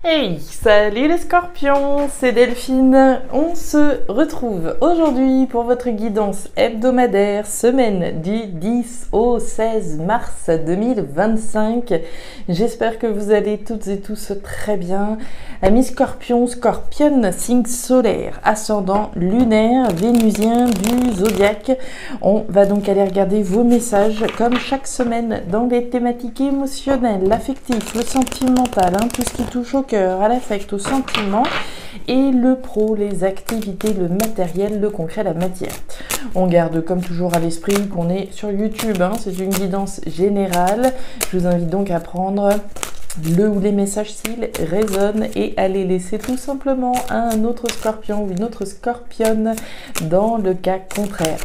Hey, salut les scorpions, c'est Delphine. On se retrouve aujourd'hui pour votre guidance hebdomadaire, semaine du 10 au 16 mars 2025. J'espère que vous allez toutes et tous très bien. Amis scorpions, scorpionne, signe solaire, ascendant lunaire, vénusien du zodiaque. On va donc aller regarder vos messages comme chaque semaine dans les thématiques émotionnelles, l'affectif, le sentimental, tout ce qui touche au cœur, à l'affect, au sentiment, et le pro, les activités, le matériel, le concret, la matière. On garde comme toujours à l'esprit qu'on est sur YouTube, c'est une guidance générale. Je vous invite donc à prendre le ou les messages s'ils résonnent et à les laisser tout simplement à un autre scorpion ou une autre scorpionne dans le cas contraire.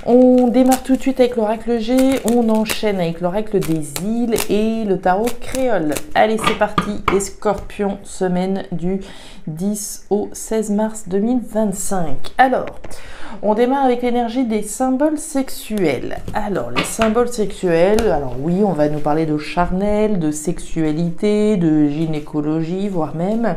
On démarre tout de suite avec l'oracle G, on enchaîne avec l'oracle des îles et le tarot créole. Allez, c'est parti, les scorpions, semaine du 10 au 16 mars 2025. Alors, on démarre avec l'énergie des symboles sexuels. Alors, les symboles sexuels, alors oui, on va nous parler de charnel, de sexualité, de gynécologie, voire même...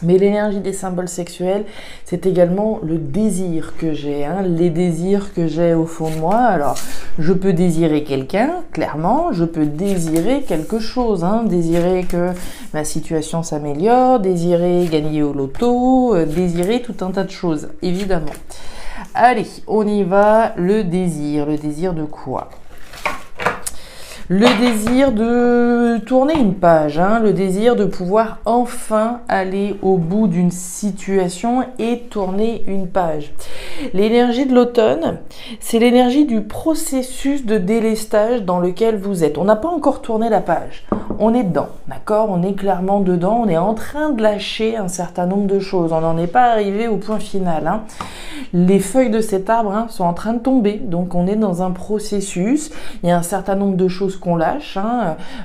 Mais l'énergie des symboles sexuels, c'est également le désir que j'ai, les désirs que j'ai au fond de moi. Alors, je peux désirer quelqu'un, clairement, je peux désirer quelque chose, désirer que ma situation s'améliore, désirer gagner au loto, désirer tout un tas de choses, évidemment. Allez, on y va, le désir de quoi ? Le désir de tourner une page, le désir de pouvoir enfin aller au bout d'une situation et tourner une page. L'énergie de l'automne, c'est l'énergie du processus de délestage dans lequel vous êtes. On n'a pas encore tourné la page, on est dedans, d'accord ? On est clairement dedans, on est en train de lâcher un certain nombre de choses, on n'en est pas arrivé au point final. Les feuilles de cet arbre sont en train de tomber, donc on est dans un processus, il y a un certain nombre de choses qu'on lâche,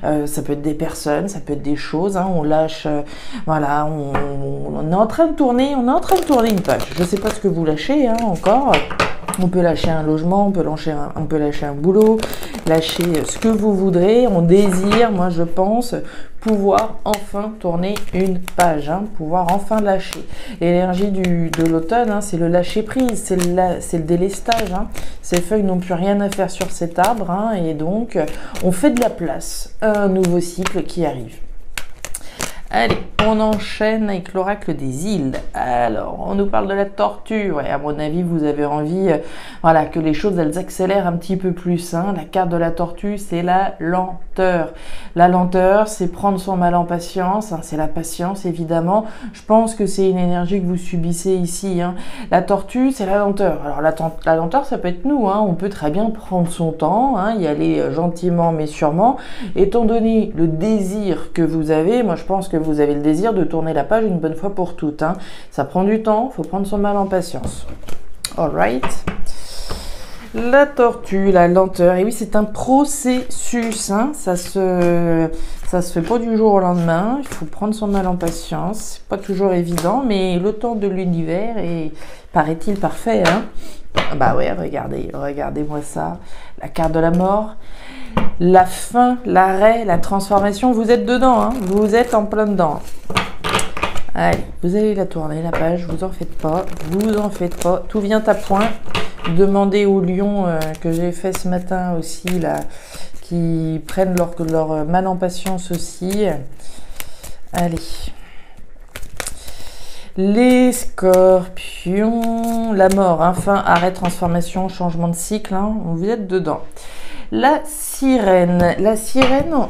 ça peut être des personnes, ça peut être des choses, on lâche, voilà, on est en train de tourner, une page. Je sais pas ce que vous lâchez encore. On peut lâcher un logement, on peut lâcher un boulot, lâcher ce que vous voudrez. On désire, moi je pense, pouvoir enfin tourner une page, pouvoir enfin lâcher. L'énergie de l'automne, c'est le lâcher prise, c'est le délestage. Ces feuilles n'ont plus rien à faire sur cet arbre, et donc on fait de la place à un nouveau cycle qui arrive. Allez, on enchaîne avec l'oracle des îles. Alors, on nous parle de la tortue. Ouais, à mon avis, vous avez envie que les choses, elles accélèrent un petit peu plus. La carte de la tortue, c'est la lenteur. La lenteur, c'est prendre son mal en patience. C'est la patience, évidemment. Je pense que c'est une énergie que vous subissez ici. La tortue, c'est la lenteur. Alors, la lenteur, ça peut être nous. On peut très bien prendre son temps, y aller gentiment, mais sûrement. Étant donné le désir que vous avez, moi, je pense que vous avez le désir de tourner la page une bonne fois pour toutes. Ça prend du temps, il faut prendre son mal en patience. Alright. La tortue, la lenteur, et oui, c'est un processus. Ça se fait pas du jour au lendemain. Il faut prendre son mal en patience. C'est pas toujours évident, mais le temps de l'univers est, paraît-il, parfait. Bah ouais, regardez-moi ça. La carte de la mort. La fin, l'arrêt, la transformation, vous êtes dedans, vous êtes en plein dedans. Allez, vous allez la tourner, la page, vous en faites pas, tout vient à point. Demandez aux lions que j'ai fait ce matin aussi, là, qui prennent leur mal en patience aussi. Allez. Les scorpions, la mort, fin, arrêt, transformation, changement de cycle, vous êtes dedans. La sirène,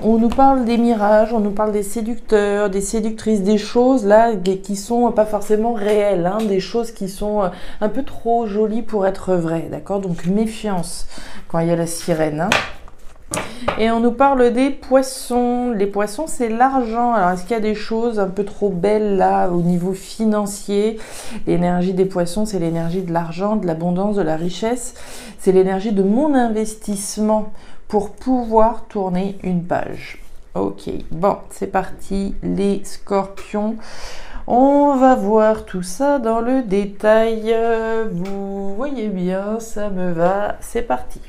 on nous parle des mirages, on nous parle des séducteurs, des séductrices, des choses là qui sont pas forcément réelles, des choses qui sont un peu trop jolies pour être vraies, d'accord ? Donc méfiance quand il y a la sirène. Et on nous parle des poissons. Les poissons, c'est l'argent. Alors, est-ce qu'il y a des choses un peu trop belles là au niveau financier? L'énergie des poissons, c'est l'énergie de l'argent, de l'abondance, de la richesse. C'est l'énergie de mon investissement pour pouvoir tourner une page. Ok, bon, c'est parti, les scorpions. On va voir tout ça dans le détail. Vous voyez bien, ça me va. C'est parti.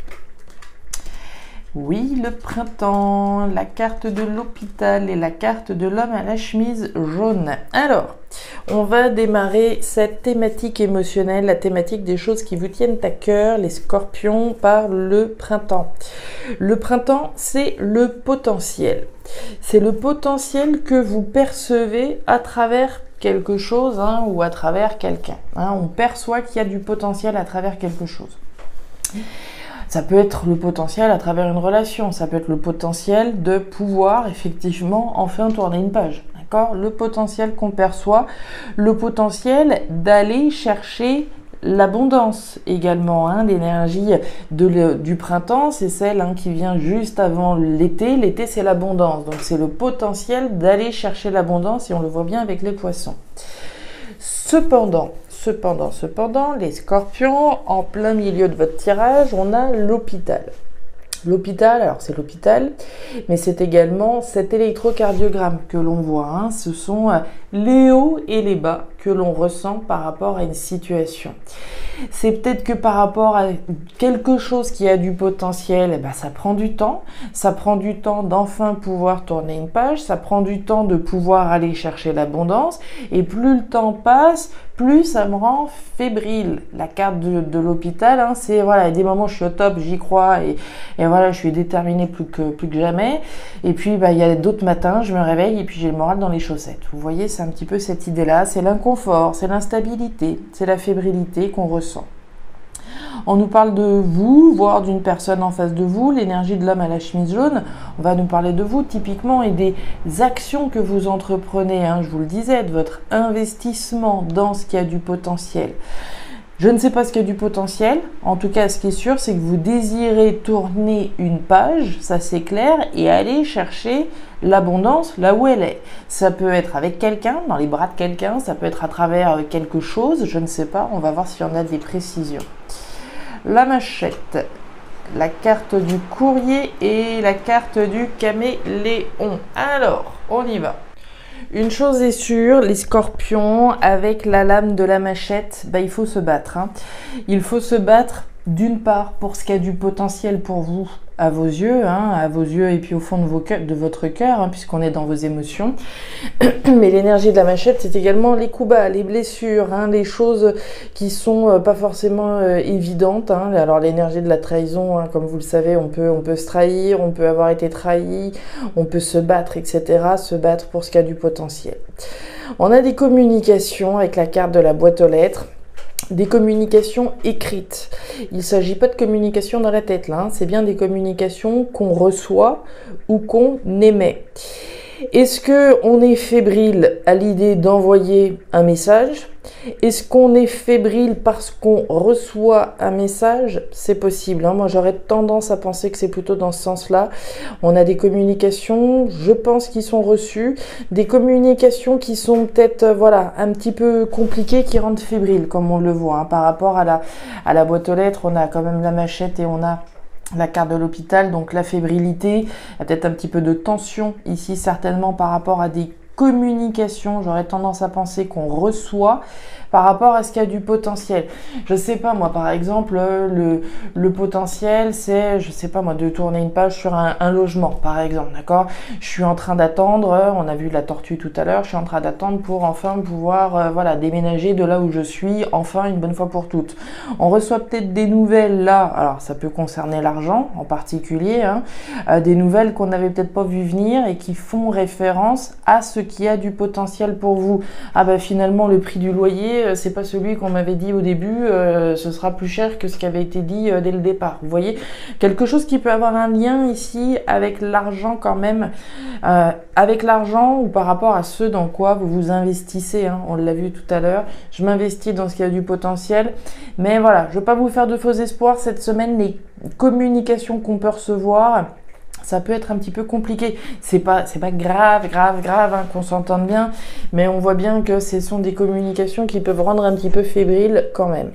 Oui, le printemps, la carte de l'hôpital et la carte de l'homme à la chemise jaune. Alors, on va démarrer cette thématique émotionnelle, la thématique des choses qui vous tiennent à cœur, les scorpions, par le printemps. Le printemps, c'est le potentiel. C'est le potentiel que vous percevez à travers quelque chose ou à travers quelqu'un. On perçoit qu'il y a du potentiel à travers quelque chose. Ça peut être le potentiel à travers une relation, ça peut être le potentiel de pouvoir effectivement enfin tourner une page. D'accord ? Le potentiel qu'on perçoit, le potentiel d'aller chercher l'abondance également. L'énergie du printemps, c'est celle qui vient juste avant l'été. L'été, c'est l'abondance. Donc, c'est le potentiel d'aller chercher l'abondance et on le voit bien avec les poissons. Cependant, les scorpions, en plein milieu de votre tirage, on a l'hôpital. L'hôpital, alors c'est l'hôpital, mais c'est également cet électrocardiogramme que l'on voit. Ce sont les hauts et les bas que l'on ressent par rapport à une situation. C'est peut-être que par rapport à quelque chose qui a du potentiel, ça prend du temps. Ça prend du temps d'enfin pouvoir tourner une page. Ça prend du temps de pouvoir aller chercher l'abondance. Et plus le temps passe, plus ça me rend fébrile. La carte de l'hôpital, c'est voilà, il y a des moments où je suis au top, j'y crois et voilà, je suis déterminée plus que jamais. Et puis il y a d'autres matins, je me réveille et puis j'ai le moral dans les chaussettes. Vous voyez, c'est un petit peu cette idée-là. C'est l'inconfort, c'est l'instabilité, c'est la fébrilité qu'on ressent. On nous parle de vous, voire d'une personne en face de vous, l'énergie de l'homme à la chemise jaune. On va nous parler de vous typiquement et des actions que vous entreprenez, je vous le disais, de votre investissement dans ce qui a du potentiel. Je ne sais pas ce qui a du potentiel. En tout cas, ce qui est sûr, c'est que vous désirez tourner une page, ça c'est clair, et aller chercher l'abondance là où elle est. Ça peut être avec quelqu'un, dans les bras de quelqu'un, ça peut être à travers quelque chose, je ne sais pas, on va voir s'il y en a des précisions. La machette, la carte du courrier et la carte du caméléon. Alors, on y va. Une chose est sûre, les scorpions, avec la lame de la machette, il faut se battre. Il faut se battre d'une part pour ce qui a du potentiel pour vous, à vos yeux et puis au fond de votre cœur, puisqu'on est dans vos émotions. Mais l'énergie de la machette, c'est également les coups bas, les blessures, les choses qui sont pas forcément évidentes. Alors l'énergie de la trahison, comme vous le savez, on peut se trahir, on peut avoir été trahi, on peut se battre, etc. Se battre pour ce qui a du potentiel. On a des communications avec la carte de la boîte aux lettres. Des communications écrites. Il ne s'agit pas de communication dans la tête, là. C'est bien des communications qu'on reçoit ou qu'on émet. Est-ce qu'on est fébrile à l'idée d'envoyer un message ? Est-ce qu'on est fébrile parce qu'on reçoit un message ? C'est possible. Moi, j'aurais tendance à penser que c'est plutôt dans ce sens-là. On a des communications, je pense, qui sont reçues. Des communications qui sont peut-être, un petit peu compliquées, qui rendent fébrile, comme on le voit. Par rapport à la boîte aux lettres, on a quand même la machette et on a la carte de l'hôpital, donc la fébrilité. Il y a peut-être un petit peu de tension ici, certainement par rapport à des communication, j'aurais tendance à penser qu'on reçoit par rapport à ce qu'il y a du potentiel. Je sais pas moi, par exemple, le potentiel, c'est, je sais pas moi, de tourner une page sur un logement, par exemple, d'accord ? Je suis en train d'attendre, on a vu la tortue tout à l'heure, je suis en train d'attendre pour enfin pouvoir, déménager de là où je suis, enfin, une bonne fois pour toutes. On reçoit peut-être des nouvelles là, alors ça peut concerner l'argent en particulier, des nouvelles qu'on n'avait peut-être pas vu venir et qui font référence à ce qui a du potentiel pour vous. Finalement, le prix du loyer, c'est pas celui qu'on m'avait dit au début, ce sera plus cher que ce qui avait été dit dès le départ. Vous voyez, quelque chose qui peut avoir un lien ici avec l'argent quand même, avec l'argent ou par rapport à ce dans quoi vous vous investissez. On l'a vu tout à l'heure, je m'investis dans ce qui a du potentiel, mais voilà, je veux pas vous faire de faux espoirs cette semaine. Les communications qu'on peut recevoir, ça peut être un petit peu compliqué. C'est pas grave, qu'on s'entende bien, mais on voit bien que ce sont des communications qui peuvent rendre un petit peu fébrile quand même.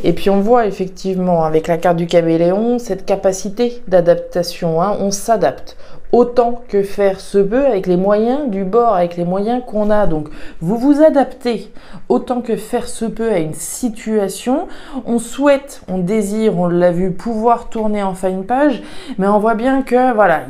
Et puis on voit effectivement avec la carte du caméléon cette capacité d'adaptation. On s'adapte autant que faire se peut, avec les moyens du bord, avec les moyens qu'on a. Donc, vous vous adaptez autant que faire se peut à une situation. On souhaite, on désire, on l'a vu, pouvoir tourner enfin une page, mais on voit bien que, voilà,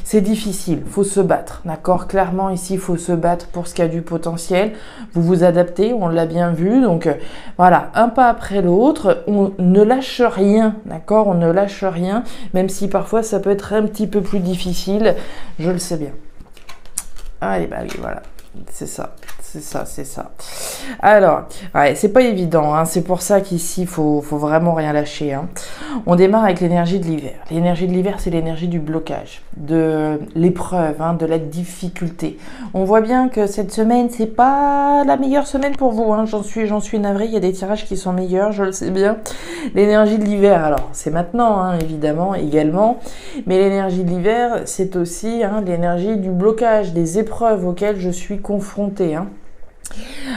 c'est difficile, faut se battre, d'accord? Clairement, ici, il faut se battre pour ce qui a du potentiel. Vous vous adaptez, on l'a bien vu. Donc, voilà, un pas après l'autre. On ne lâche rien, d'accord? On ne lâche rien, même si parfois, ça peut être un petit peu plus difficile. Je le sais bien. Allez, bah oui, voilà. C'est ça. Alors, ouais, c'est pas évident, hein. C'est pour ça qu'ici, il faut vraiment rien lâcher, hein. On démarre avec l'énergie de l'hiver. L'énergie de l'hiver, c'est l'énergie du blocage, de l'épreuve, hein, de la difficulté. On voit bien que cette semaine, c'est pas la meilleure semaine pour vous, hein. J'en suis navrée, il y a des tirages qui sont meilleurs, je le sais bien. L'énergie de l'hiver, alors, c'est maintenant, hein, évidemment, également. Mais l'énergie de l'hiver, c'est aussi, hein, l'énergie du blocage, des épreuves auxquelles je suis confrontée, hein.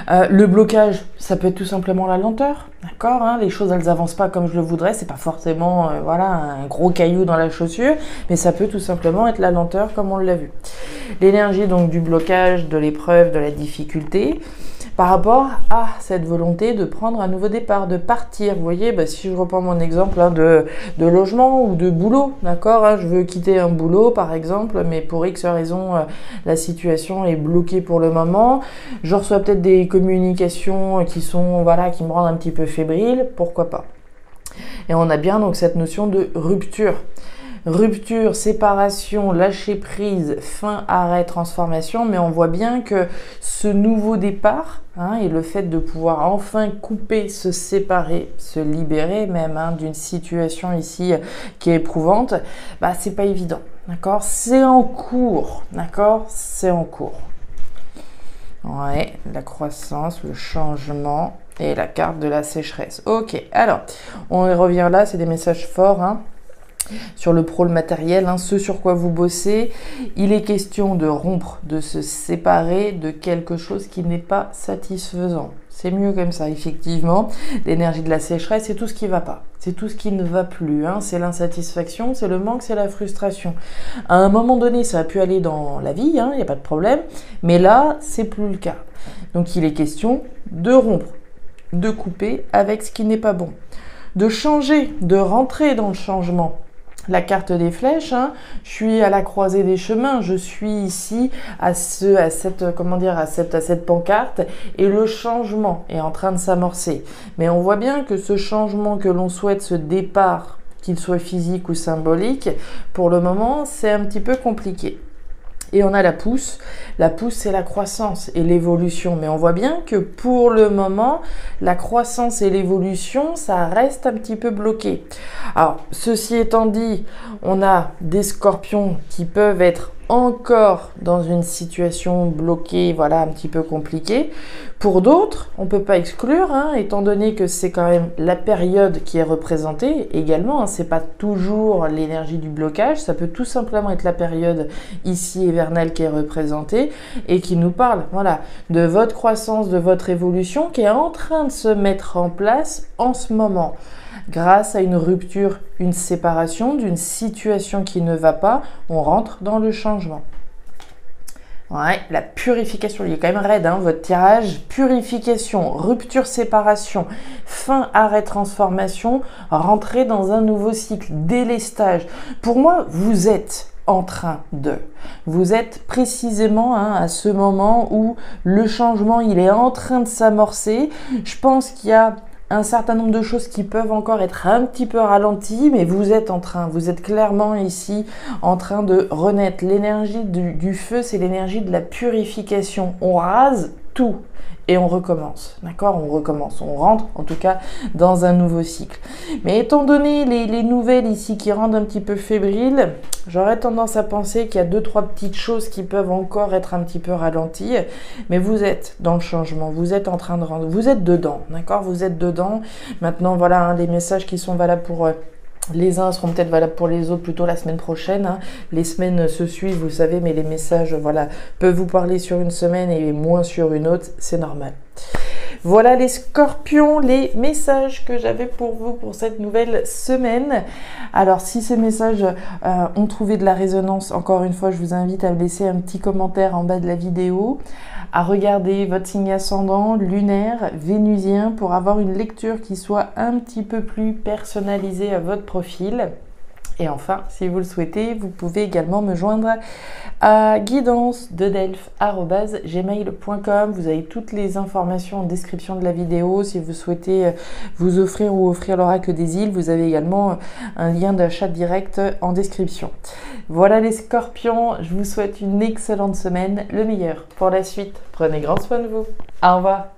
Le blocage, ça peut être tout simplement la lenteur, d'accord, hein, les choses, elles avancent pas comme je le voudrais, c'est pas forcément voilà, un gros caillou dans la chaussure, mais ça peut tout simplement être la lenteur comme on l'a vu. L'énergie donc du blocage, de l'épreuve, de la difficulté, par rapport à cette volonté de prendre un nouveau départ, de partir. Vous voyez, bah, si je reprends mon exemple, hein, de logement ou de boulot, d'accord, hein, je veux quitter un boulot par exemple, mais pour X raison, la situation est bloquée pour le moment. Je reçois peut-être des communications qui sont, voilà, qui me rendent un petit peu fébrile, pourquoi pas. Et on a bien donc cette notion de rupture. Rupture, séparation, lâcher prise, fin, arrêt, transformation, mais on voit bien que ce nouveau départ, hein, et le fait de pouvoir enfin couper, se séparer, se libérer même, hein, d'une situation ici qui est éprouvante, bah c'est pas évident, d'accord? C'est en cours, d'accord? C'est en cours. Ouais, la croissance, le changement et la carte de la sécheresse. Ok, alors, on y revient là, c'est des messages forts, hein. Sur le pro, le matériel, hein, ce sur quoi vous bossez, il est question de rompre, de se séparer de quelque chose qui n'est pas satisfaisant. C'est mieux comme ça, effectivement. L'énergie de la sécheresse, c'est tout ce qui ne va pas. C'est tout ce qui ne va plus, hein. C'est l'insatisfaction, c'est le manque, c'est la frustration. À un moment donné, ça a pu aller dans la vie, hein, il n'y a pas de problème. Mais là, c'est plus le cas. Donc, il est question de rompre, de couper avec ce qui n'est pas bon. De changer, de rentrer dans le changement. La carte des flèches, hein, je suis à la croisée des chemins, je suis ici à cette pancarte et le changement est en train de s'amorcer. Mais on voit bien que ce changement que l'on souhaite, ce départ, qu'il soit physique ou symbolique, pour le moment, c'est un petit peu compliqué. Et on a la pousse. La pousse, c'est la croissance et l'évolution. Mais on voit bien que pour le moment, la croissance et l'évolution, ça reste un petit peu bloqué. Alors, ceci étant dit, on a des scorpions qui peuvent être encore dans une situation bloquée, voilà, un petit peu compliquée. Pour d'autres, on ne peut pas exclure, hein, étant donné que c'est quand même la période qui est représentée également, hein, c'est pas toujours l'énergie du blocage, ça peut tout simplement être la période ici hivernale qui est représentée et qui nous parle, voilà, de votre croissance, de votre évolution qui est en train de se mettre en place en ce moment. Grâce à une rupture, une séparation d'une situation qui ne va pas, on rentre dans le changement. Ouais, la purification, il est quand même raide, hein, votre tirage. Purification, rupture, séparation, fin, arrêt, transformation, rentrer dans un nouveau cycle, délestage. Pour moi, vous êtes en train de. Vous êtes précisément, hein, à ce moment où le changement, il est en train de s'amorcer. Je pense qu'il y a un certain nombre de choses qui peuvent encore être un petit peu ralenties, mais vous êtes clairement ici en train de renaître. L'énergie du feu, c'est l'énergie de la purification. On rase tout et on recommence, d'accord? On recommence, on rentre en tout cas dans un nouveau cycle. Mais étant donné les nouvelles ici qui rendent un petit peu fébrile, j'aurais tendance à penser qu'il y a 2-3 petites choses qui peuvent encore être un petit peu ralenties, mais vous êtes dans le changement, vous êtes en train de rendre, vous êtes dedans, d'accord? Vous êtes dedans. Maintenant, voilà, hein, les messages qui sont valables pour les uns seront peut-être valables pour les autres plutôt la semaine prochaine, hein. Les semaines se suivent, vous savez, mais les messages, voilà, peuvent vous parler sur une semaine et moins sur une autre, c'est normal. Voilà les scorpions, les messages que j'avais pour vous pour cette nouvelle semaine. Alors si ces messages ont trouvé de la résonance, encore une fois, je vous invite à me laisser un petit commentaire en bas de la vidéo, à regarder votre signe ascendant, lunaire, vénusien, pour avoir une lecture qui soit un petit peu plus personnalisée à votre profil. Et enfin, si vous le souhaitez, vous pouvez également me joindre à guidance-delphes@gmail.com. Vous avez toutes les informations en description de la vidéo. Si vous souhaitez vous offrir ou offrir l'oracle des îles, vous avez également un lien d'achat direct en description. Voilà les scorpions, je vous souhaite une excellente semaine, le meilleur pour la suite. Prenez grand soin de vous. Au revoir.